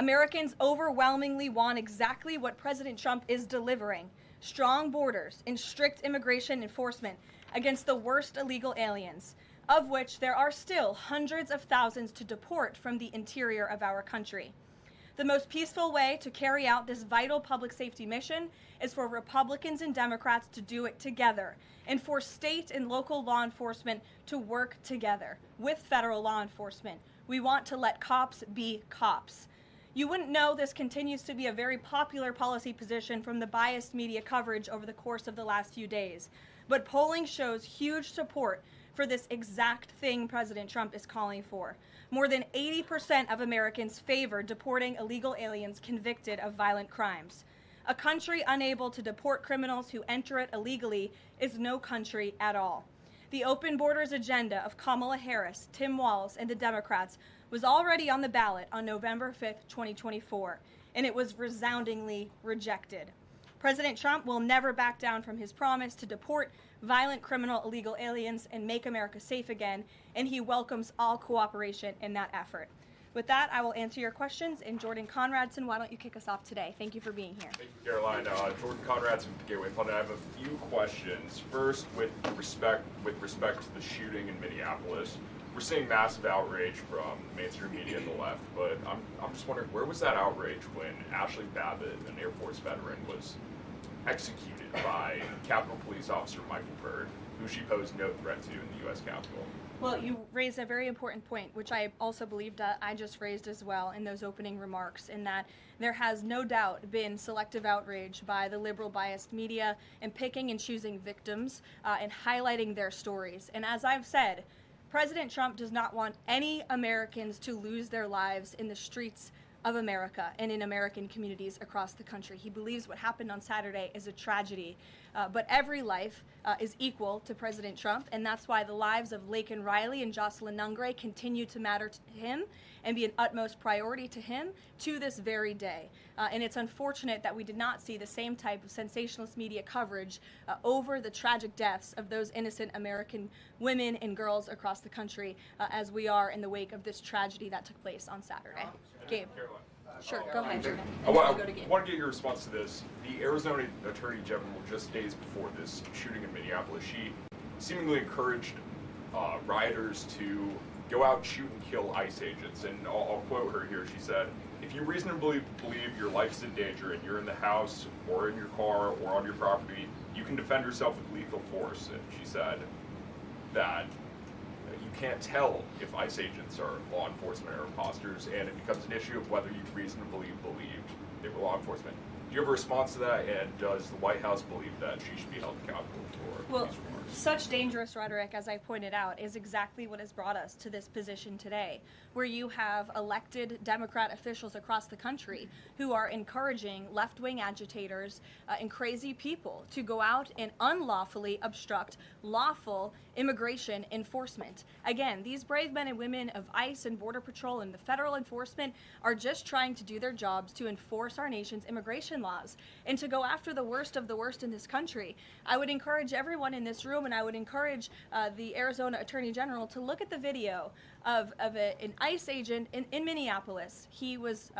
Americans overwhelmingly want exactly what President Trump is delivering: strong borders and strict immigration enforcement against the worst illegal aliens, of which there are still hundreds of thousands to deport from the interior of our country. The most peaceful way to carry out this vital public safety mission is for Republicans and Democrats to do it together, and for state and local law enforcement to work together with federal law enforcement. We want to let cops be cops. You wouldn't know this continues to be a very popular policy position from the biased media coverage over the course of the last few days, but polling shows huge support for this exact thing President Trump is calling for. More than 80% of Americans favor deporting illegal aliens convicted of violent crimes. A country unable to deport criminals who enter it illegally is no country at all. The open borders agenda of Kamala Harris, Tim Walz, and the Democrats was already on the ballot on November 5th, 2024, and it was resoundingly rejected. President Trump will never back down from his promise to deport violent criminal illegal aliens and make America safe again, and he welcomes all cooperation in that effort. With that, I will answer your questions. And Jordan Conradson, why don't you kick us off today? Thank you for being here. Thank you, Caroline. Jordan Conradson from Gateway Fund. I have a few questions. First, with respect to the shooting in Minneapolis, we're seeing massive outrage from mainstream media and the left, but I'm just wondering, where was that outrage when Ashley Babbitt, an Air Force veteran, was executed by Capitol Police Officer Michael Byrd, who she posed no threat to in the U.S. Capitol? Well, you raised a very important point, which I also believe that I just raised as well in those opening remarks, in that there has no doubt been selective outrage by the liberal biased media in picking and choosing victims and highlighting their stories. And as I've said, President Trump does not want any Americans to lose their lives in the streets of America and in American communities across the country. He believes what happened on Saturday is a tragedy, but every life is equal to President Trump, and that's why the lives of Laken Riley and Jocelyn Nungray continue to matter to him and be an utmost priority to him to this very day. And it's unfortunate that we did not see the same type of sensationalist media coverage over the tragic deaths of those innocent American women and girls across the country as we are in the wake of this tragedy that took place on Saturday. Gabe. Sure, go ahead, Jordan. I want to get your response to this. The Arizona Attorney General, just days before this shooting in Minneapolis, she seemingly encouraged rioters to go out, shoot, and kill ICE agents. And I'll quote her here. She said, "If you reasonably believe your life's in danger and you're in the house or in your car or on your property, you can defend yourself with lethal force." And she said that you can't tell if ICE agents are law enforcement or imposters, and it becomes an issue of whether you reasonably believed they were law enforcement. Do you have a response to that, and does the White House believe that she should be held accountable for these remarks? Such dangerous rhetoric, as I pointed out, is exactly what has brought us to this position today, where you have elected Democrat officials across the country who are encouraging left-wing agitators and crazy people to go out and unlawfully obstruct lawful immigration enforcement. Again, these brave men and women of ICE and Border Patrol and the federal enforcement are just trying to do their jobs to enforce our nation's immigration laws and to go after the worst of the worst in this country. I would encourage everyone in this room, and I would encourage the Arizona Attorney General to look at the video of an ICE agent in Minneapolis. He was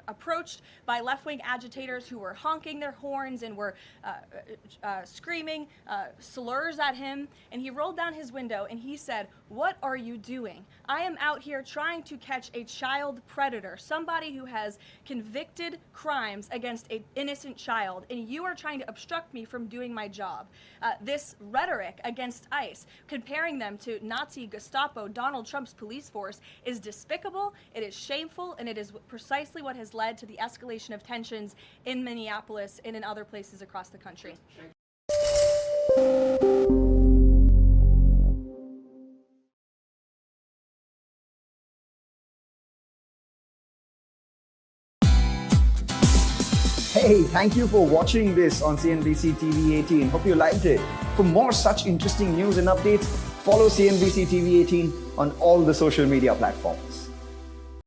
approached by left-wing agitators who were honking their horns and were screaming slurs at him, and he rolled down his window and he said, "What are you doing? I am out here trying to catch a child predator, somebody who has convicted crimes against an innocent child, and you are trying to obstruct me from doing my job." This rhetoric against ICE, comparing them to Nazi Gestapo, Donald Trump's police force, is despicable, it is shameful, and it is precisely what has led to the escalation of tensions in Minneapolis and in other places across the country. Hey, thank you for watching this on CNBC TV 18. Hope you liked it. For more such interesting news and updates, follow CNBC TV 18 on all the social media platforms.